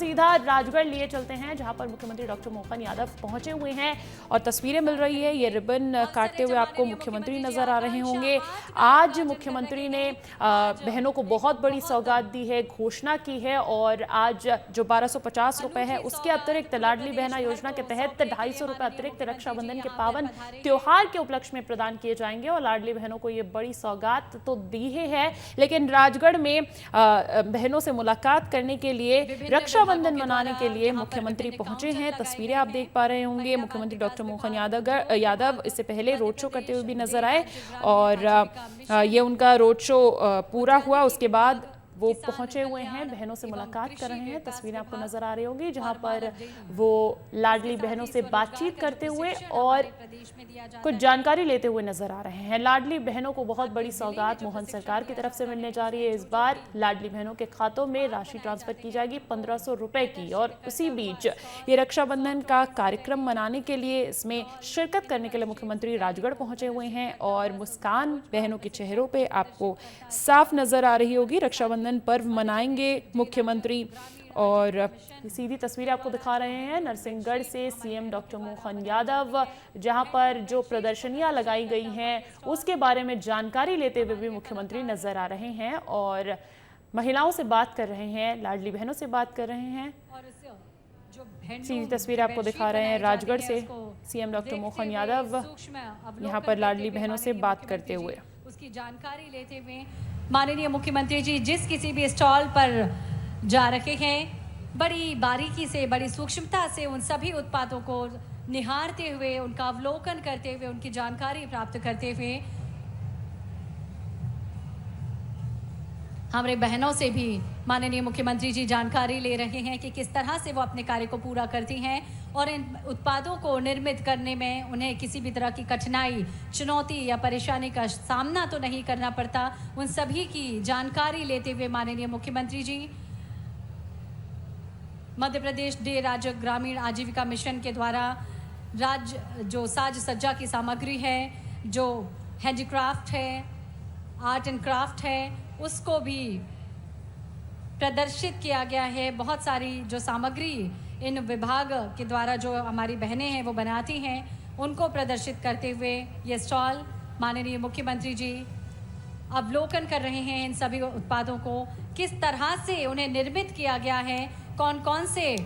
सीधा राजगढ़ लिए चलते हैं, जहां पर मुख्यमंत्री डॉक्टर मोहन यादव पहुंचे हुए हैं और तस्वीरें मिल रही है। ये रिबन काटते हुए आपको मुख्यमंत्री नजर आ रहे होंगे। आज मुख्यमंत्री ने बहनों को बहुत बड़ी सौगात दी है, घोषणा की है और आज जो 1250 रुपए है उसके अतिरिक्त लाडली बहना योजना के तहत 250 रुपए अतिरिक्त रक्षाबंधन के पावन त्योहार के उपलक्ष्य में प्रदान किए जाएंगे। और लाडली बहनों को ये बड़ी सौगात तो दी ही है, लेकिन राजगढ़ में बहनों से मुलाकात करने के लिए, रक्षाबंधन मनाने के लिए मुख्यमंत्री पहुंचे हैं। तस्वीरें आप देख पा रहे होंगे। मुख्यमंत्री डॉक्टर मोहन यादव इससे पहले रोड शो करते हुए भी नजर आए और ये उनका रोड शो पूरा हुआ, उसके बाद वो पहुंचे हुए हैं, बहनों से मुलाकात कर रहे हैं। तस्वीरें आपको नजर आ रही होंगी जहां पर वो लाडली बहनों से बातचीत करते हुए और कुछ जानकारी लेते हुए नजर आ रहे हैं। लाडली बहनों को बहुत बड़ी सौगात मोहन सरकार की तरफ से मिलने जा रही है। इस बार लाडली बहनों के खातों में राशि ट्रांसफर की जाएगी 1500 रुपए की। और उसी बीच ये रक्षाबंधन का कार्यक्रम मनाने के लिए, इसमें शिरकत करने के लिए मुख्यमंत्री राजगढ़ पहुंचे हुए हैं और मुस्कान बहनों के चेहरों पे आपको साफ नजर आ रही होगी। रक्षाबंधन पर्व मनाएंगे मुख्यमंत्री और सीधी तस्वीरें आपको दिखा रहे हैं नरसिंहगढ़ से सीएम डॉक्टर मोहन यादव, जहां पर जो प्रदर्शनियां लगाई गई हैं उसके बारे में जानकारी लेते हुए भी मुख्यमंत्री नजर आ रहे हैं और महिलाओं से बात कर रहे हैं, लाडली बहनों से बात कर रहे हैं। सीधी तस्वीरें आपको दिखा रहे हैं राजगढ़ से सीएम डॉक्टर मोहन यादव यहां पर लाडली बहनों से बात करते हुए, उसकी जानकारी लेते हुए माननीय मुख्यमंत्री जी जिस किसी भी स्टॉल पर जा रहे हैं, बड़ी बारीकी से, बड़ी सूक्ष्मता से उन सभी उत्पादों को निहारते हुए, उनका अवलोकन करते हुए, उनकी जानकारी प्राप्त करते हुए हमारे बहनों से भी माननीय मुख्यमंत्री जी जानकारी ले रहे हैं कि किस तरह से वो अपने कार्य को पूरा करती हैं और इन उत्पादों को निर्मित करने में उन्हें किसी भी तरह की कठिनाई, चुनौती या परेशानी का सामना तो नहीं करना पड़ता। उन सभी की जानकारी लेते हुए माननीय मुख्यमंत्री जी मध्य प्रदेश राज्य ग्रामीण आजीविका मिशन के द्वारा राज्य जो साज सज्जा की सामग्री है, जो हैंडीक्राफ्ट है, आर्ट एंड क्राफ्ट है, उसको भी प्रदर्शित किया गया है। बहुत सारी जो सामग्री इन विभाग के द्वारा जो हमारी बहनें हैं वो बनाती हैं, उनको प्रदर्शित करते हुए ये स्टॉल माननीय मुख्यमंत्री जी अवलोकन कर रहे हैं। इन सभी उत्पादों को किस तरह से उन्हें निर्मित किया गया है, कौन कौन से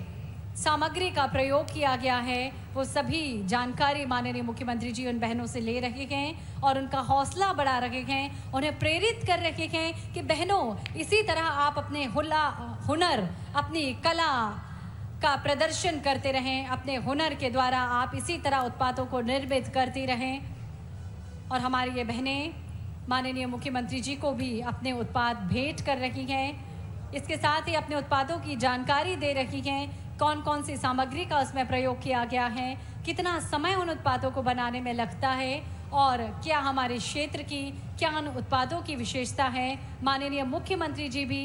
सामग्री का प्रयोग किया गया है, वो सभी जानकारी माननीय मुख्यमंत्री जी उन बहनों से ले रहे हैं और उनका हौसला बढ़ा रहे हैं, उन्हें प्रेरित कर रहे हैं कि बहनों इसी तरह आप अपने हुनर, अपनी कला का प्रदर्शन करते रहें, अपने हुनर के द्वारा आप इसी तरह उत्पादों को निर्मित करती रहें। और हमारी ये बहनें माननीय मुख्यमंत्री जी को भी अपने उत्पाद भेंट कर रही हैं। इसके साथ ही अपने उत्पादों की जानकारी दे रही हैं, कौन कौन सी सामग्री का उसमें प्रयोग किया गया है, कितना समय उन उत्पादों को बनाने में लगता है और क्या हमारे क्षेत्र की, क्या उन उत्पादों की विशेषता है। माननीय मुख्यमंत्री जी भी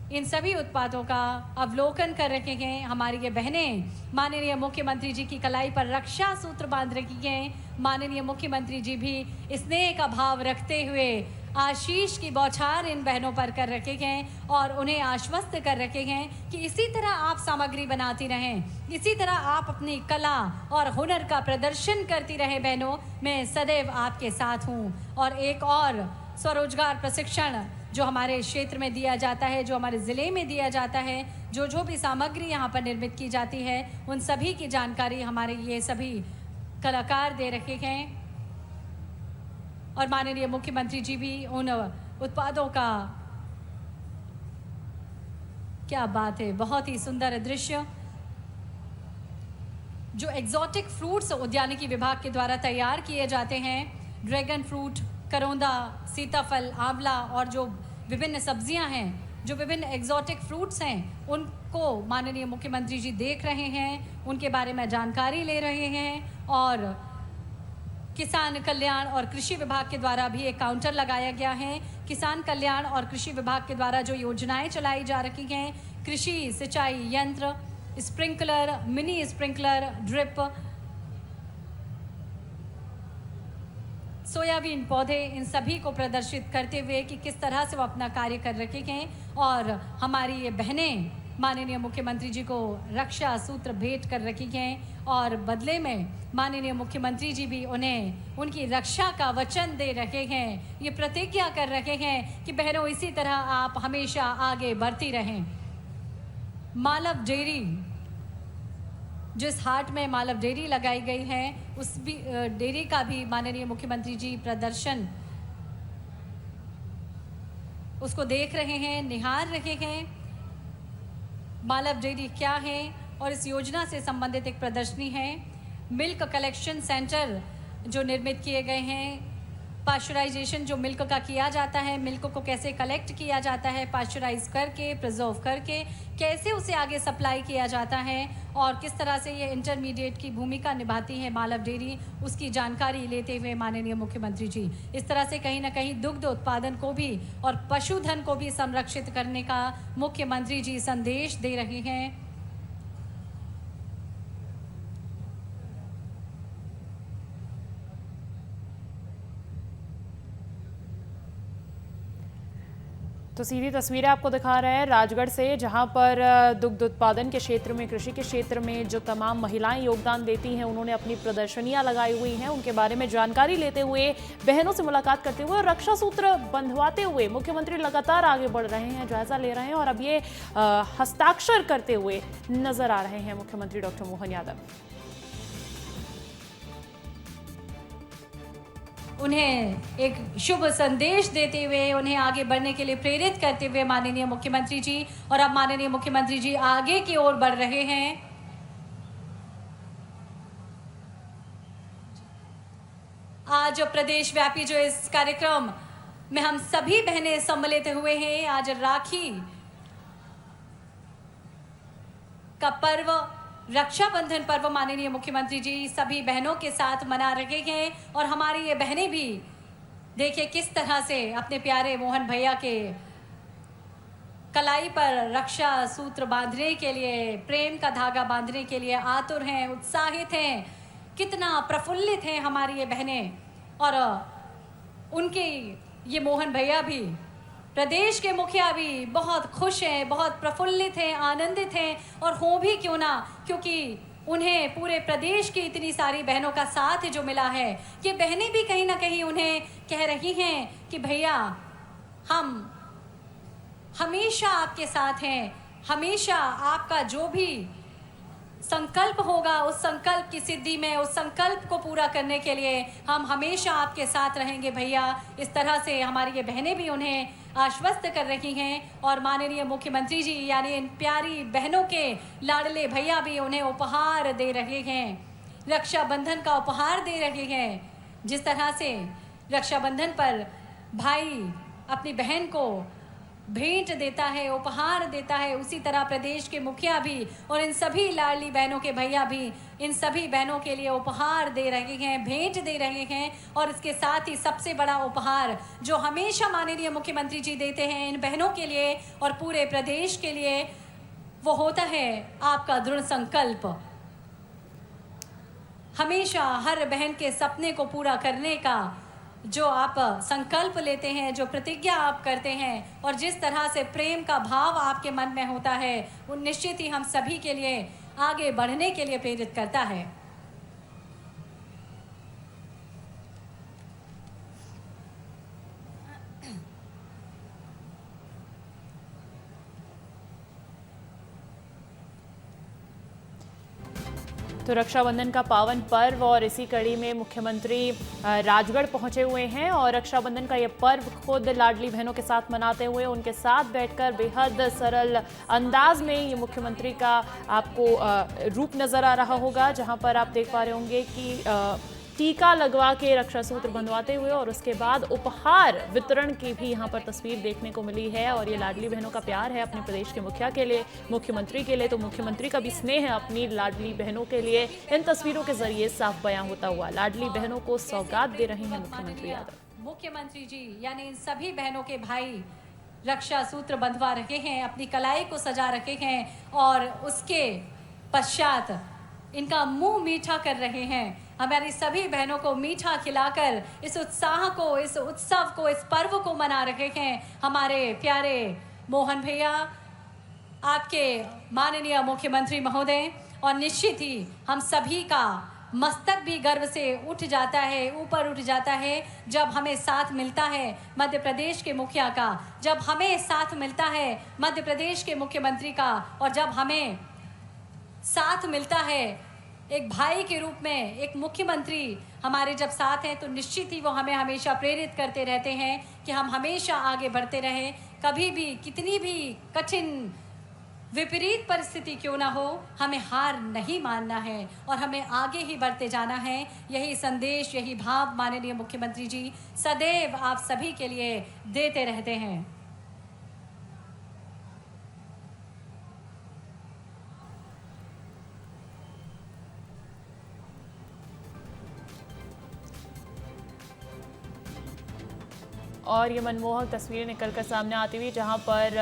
इन सभी उत्पादों का अवलोकन कर रहे हैं। हमारी ये बहनें माननीय मुख्यमंत्री जी की कलाई पर रक्षा सूत्र बांध रही हैं। माननीय मुख्यमंत्री जी भी स्नेह का भाव रखते हुए आशीष की बौछार इन बहनों पर कर रखे हैं और उन्हें आश्वस्त कर रखे हैं कि इसी तरह आप सामग्री बनाती रहें, इसी तरह आप अपनी कला और हुनर का प्रदर्शन करती रहें। बहनों, मैं सदैव आपके साथ हूँ। और एक और स्वरोजगार प्रशिक्षण जो हमारे क्षेत्र में दिया जाता है, जो हमारे ज़िले में दिया जाता है, जो भी सामग्री यहाँ पर निर्मित की जाती है, उन सभी की जानकारी हमारे ये सभी कलाकार दे रखे हैं। और माननीय मुख्यमंत्री जी भी उन उत्पादों का, क्या बात है, बहुत ही सुंदर दृश्य, जो एग्जॉटिक फ्रूट्स उद्यानिकी विभाग के द्वारा तैयार किए जाते हैं, ड्रैगन फ्रूट, करौंदा, सीताफल, आंवला और जो विभिन्न सब्जियां हैं, जो विभिन्न एग्जॉटिक फ्रूट्स हैं, उनको माननीय मुख्यमंत्री जी देख रहे हैं, उनके बारे में जानकारी ले रहे हैं। और किसान कल्याण और कृषि विभाग के द्वारा भी एक काउंटर लगाया गया है। किसान कल्याण और कृषि विभाग के द्वारा जो योजनाएं चलाई जा रही हैं, कृषि सिंचाई यंत्र, sprinkler, mini sprinkler, drip, soybean पौधे, इन सभी को प्रदर्शित करते हुए कि किस तरह से वो अपना कार्य कर रहे हैं। और हमारी ये बहनें माननीय मुख्यमंत्री जी को रक्षा सूत्र भेंट कर रखी हैं और बदले में माननीय मुख्यमंत्री जी भी उन्हें उनकी रक्षा का वचन दे रहे हैं। ये प्रतिज्ञा कर रहे हैं कि बहनों इसी तरह आप हमेशा आगे बढ़ती रहें। मालव डेयरी, जिस हाट में मालव डेयरी लगाई गई है उस भी डेयरी का भी माननीय मुख्यमंत्री जी प्रदर्शन उसको देख रहे हैं, निहार रहे हैं। मालव डेयरी क्या है और इस योजना से संबंधित एक प्रदर्शनी है। मिल्क कलेक्शन सेंटर जो निर्मित किए गए हैं, पाश्चराइजेशन जो मिल्क का किया जाता है, मिल्क को कैसे कलेक्ट किया जाता है, पाश्चराइज करके, प्रिजर्व करके कैसे उसे आगे सप्लाई किया जाता है और किस तरह से ये इंटरमीडिएट की भूमिका निभाती है मालव डेयरी, उसकी जानकारी लेते हुए माननीय मुख्यमंत्री जी इस तरह से कहीं ना कहीं दुग्ध उत्पादन को भी और पशुधन को भी संरक्षित करने का मुख्यमंत्री जी संदेश दे रहे हैं। तो सीधी तस्वीरें आपको दिखा रहे हैं राजगढ़ से, जहां पर दुग्ध उत्पादन के क्षेत्र में, कृषि के क्षेत्र में जो तमाम महिलाएं योगदान देती हैं, उन्होंने अपनी प्रदर्शनियां लगाई हुई हैं। उनके बारे में जानकारी लेते हुए, बहनों से मुलाकात करते हुए और रक्षा सूत्र बंधवाते हुए मुख्यमंत्री लगातार आगे बढ़ रहे हैं, जायजा ले रहे हैं और अब ये हस्ताक्षर करते हुए नजर आ रहे हैं मुख्यमंत्री डॉक्टर मोहन यादव। उन्हें एक शुभ संदेश देते हुए, उन्हें आगे बढ़ने के लिए प्रेरित करते हुए माननीय मुख्यमंत्री जी, और अब माननीय मुख्यमंत्री जी आगे की ओर बढ़ रहे हैं। आज प्रदेश व्यापी जो इस कार्यक्रम में हम सभी बहनें सम्मिलित हुए हैं, आज राखी का पर्व, रक्षाबंधन पर्व माननीय मुख्यमंत्री जी सभी बहनों के साथ मना रहे हैं और हमारी ये बहनें भी देखिए किस तरह से अपने प्यारे मोहन भैया के कलाई पर रक्षा सूत्र बांधने के लिए, प्रेम का धागा बांधने के लिए आतुर हैं, उत्साहित हैं, कितना प्रफुल्लित हैं हमारी ये बहनें। और उनके ये मोहन भैया भी, प्रदेश के मुखिया भी बहुत खुश हैं, बहुत प्रफुल्लित हैं, आनंदित हैं और हो भी क्यों ना, क्योंकि उन्हें पूरे प्रदेश की इतनी सारी बहनों का साथ जो मिला है। ये बहनें भी कहीं ना कहीं उन्हें कह रही हैं कि भैया हम हमेशा आपके साथ हैं, हमेशा आपका जो भी संकल्प होगा उस संकल्प की सिद्धि में, उस संकल्प को पूरा करने के लिए हम हमेशा आपके साथ रहेंगे भैया। इस तरह से हमारी ये बहनें भी उन्हें आश्वस्त कर रही हैं और माननीय मुख्यमंत्री जी यानी इन प्यारी बहनों के लाडले भैया भी उन्हें उपहार दे रहे हैं, रक्षाबंधन का उपहार दे रहे हैं। जिस तरह से रक्षाबंधन पर भाई अपनी बहन को भेंट देता है, उपहार देता है, उसी तरह प्रदेश के मुखिया भी और इन सभी लाडली बहनों के भैया भी इन सभी बहनों के लिए उपहार दे रहे हैं, भेंट दे रहे हैं। और इसके साथ ही सबसे बड़ा उपहार जो हमेशा माननीय मुख्यमंत्री जी देते हैं इन बहनों के लिए और पूरे प्रदेश के लिए, वो होता है आपका दृढ़ संकल्प। हमेशा हर बहन के सपने को पूरा करने का जो आप संकल्प लेते हैं, जो प्रतिज्ञा आप करते हैं और जिस तरह से प्रेम का भाव आपके मन में होता है, वो निश्चित ही हम सभी के लिए आगे बढ़ने के लिए प्रेरित करता है। तो रक्षाबंधन का पावन पर्व और इसी कड़ी में मुख्यमंत्री राजगढ़ पहुंचे हुए हैं और रक्षाबंधन का ये पर्व खुद लाडली बहनों के साथ मनाते हुए उनके साथ बैठकर बेहद सरल अंदाज में ये मुख्यमंत्री का आपको रूप नजर आ रहा होगा, जहां पर आप देख पा रहे होंगे कि टीका लगवा के रक्षा सूत्र बंधवाते हुए और उसके बाद उपहार वितरण की भी यहाँ पर तस्वीर देखने को मिली है। और ये लाडली बहनों का प्यार है अपने प्रदेश के मुखिया के लिए, मुख्यमंत्री के लिए, तो मुख्यमंत्री का भी स्नेह है अपनी लाडली बहनों के लिए। इन तस्वीरों के जरिए साफ बयां होता हुआ लाडली बहनों को सौगात दे रहे हैं मुख्यमंत्री यादव। मुख्यमंत्री जी यानी इन सभी बहनों के भाई रक्षा सूत्र बंधवा रखे हैं, अपनी कलाई को सजा रखे हैं और उसके पश्चात इनका मुंह मीठा कर रहे हैं। हमारी सभी बहनों को मीठा खिलाकर इस उत्साह को, इस उत्सव को, इस पर्व को मना रहे हैं हमारे प्यारे मोहन भैया। आपके माननीय मुख्यमंत्री महोदय, और निश्चित ही हम सभी का मस्तक भी गर्व से उठ जाता है, ऊपर उठ जाता है जब हमें साथ मिलता है मध्य प्रदेश के मुखिया का, जब हमें साथ मिलता है मध्य प्रदेश के मुख्यमंत्री का, और जब हमें साथ मिलता है एक भाई के रूप में एक मुख्यमंत्री हमारे जब साथ हैं, तो निश्चित ही वो हमें हमेशा प्रेरित करते रहते हैं कि हम हमेशा आगे बढ़ते रहें। कभी भी कितनी भी कठिन विपरीत परिस्थिति क्यों ना हो, हमें हार नहीं मानना है और हमें आगे ही बढ़ते जाना है। यही संदेश, यही भाव माननीय मुख्यमंत्री जी सदैव आप सभी के लिए देते रहते हैं। और ये मनमोहक तस्वीरें निकलकर सामने आती हुई जहां पर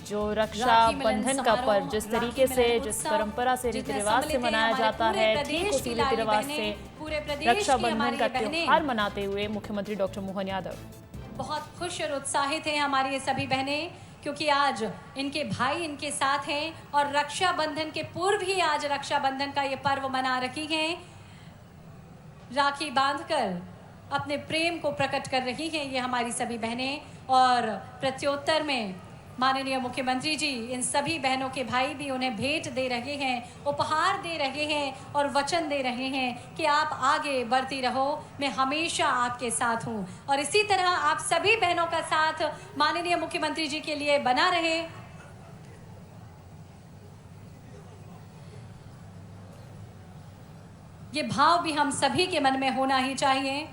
जो रक्षा बंधन का पर्व जिस तरीके से, जिस परंपरा से, रीति रिवाज से मनाया जाता है, ठीक उसी रीति रिवाज से रक्षा बंधन का त्योहार मनाते हुए मुख्यमंत्री डॉक्टर मोहन यादव बहुत खुश और उत्साहित हैं हमारी ये सभी बहनें, क्योंकि आज इनके भाई इनके साथ हैं और रक्षा बंधन के पूर्व ही आज रक्षा बंधन का ये पर्व मना रही हैं। राखी बांधकर अपने प्रेम को प्रकट कर रही हैं ये हमारी सभी बहनें, और प्रत्युत्तर में माननीय मुख्यमंत्री जी इन सभी बहनों के भाई भी उन्हें भेंट दे रहे हैं, उपहार दे रहे हैं और वचन दे रहे हैं कि आप आगे बढ़ती रहो, मैं हमेशा आपके साथ हूं। और इसी तरह आप सभी बहनों का साथ माननीय मुख्यमंत्री जी के लिए बना रहे। ये भाव भी हम सभी के मन में होना ही चाहिए।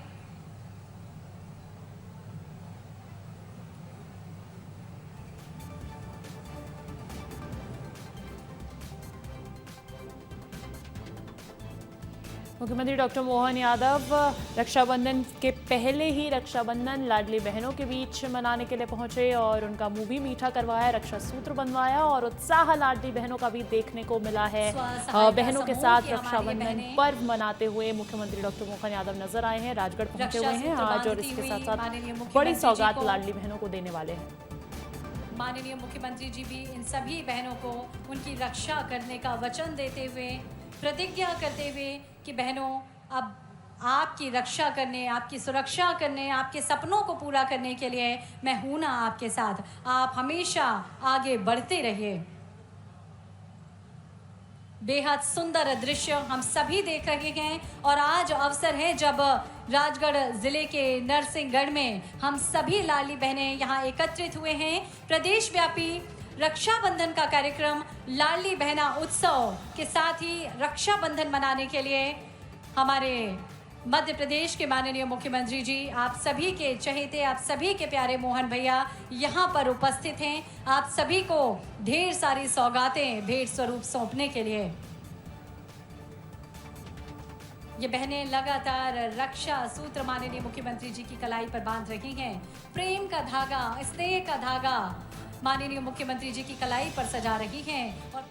मुख्यमंत्री डॉक्टर मोहन यादव रक्षाबंधन के पहले ही रक्षाबंधन लाडली बहनों के बीच मनाने के लिए पहुंचे और उनका मुंह भी मीठा करवाया, रक्षा सूत्र बनवाया और उत्साह लाडली बहनों का भी देखने को मिला है। बहनों के साथ रक्षाबंधन पर्व मनाते हुए मुख्यमंत्री डॉक्टर मोहन यादव नजर आए हैं, राजगढ़ पहुंचे हुए हैं आज और इसके साथ साथ बड़ी सौगात लाडली बहनों को देने वाले हैं। माननीय मुख्यमंत्री जी भी इन सभी बहनों को उनकी रक्षा करने का वचन देते हुए, प्रतिज्ञा करते हुए कि बहनों अब आपकी रक्षा करने, आपकी सुरक्षा करने, आपके सपनों को पूरा करने के लिए मैं हूं ना आपके साथ, आप हमेशा आगे बढ़ते रहिए। बेहद सुंदर दृश्य हम सभी देख रहे हैं और आज अवसर है जब राजगढ़ जिले के नरसिंहगढ़ में हम सभी लाडली बहनें यहाँ एकत्रित हुए हैं। प्रदेश व्यापी रक्षाबंधन का कार्यक्रम लाडली बहना उत्सव के साथ ही रक्षाबंधन मनाने के लिए हमारे मध्य प्रदेश के माननीय मुख्यमंत्री जी, आप सभी के चहेते, आप सभी के प्यारे मोहन भैया यहाँ पर उपस्थित हैं। आप सभी को ढेर सारी सौगातें भेंट स्वरूप सौंपने के लिए ये बहनें लगातार रक्षा सूत्र माननीय मुख्यमंत्री जी की कलाई पर बांध रही हैं। प्रेम का धागा, स्नेह का धागा माननीय मुख्यमंत्री जी की कलाई पर सजा रही हैं और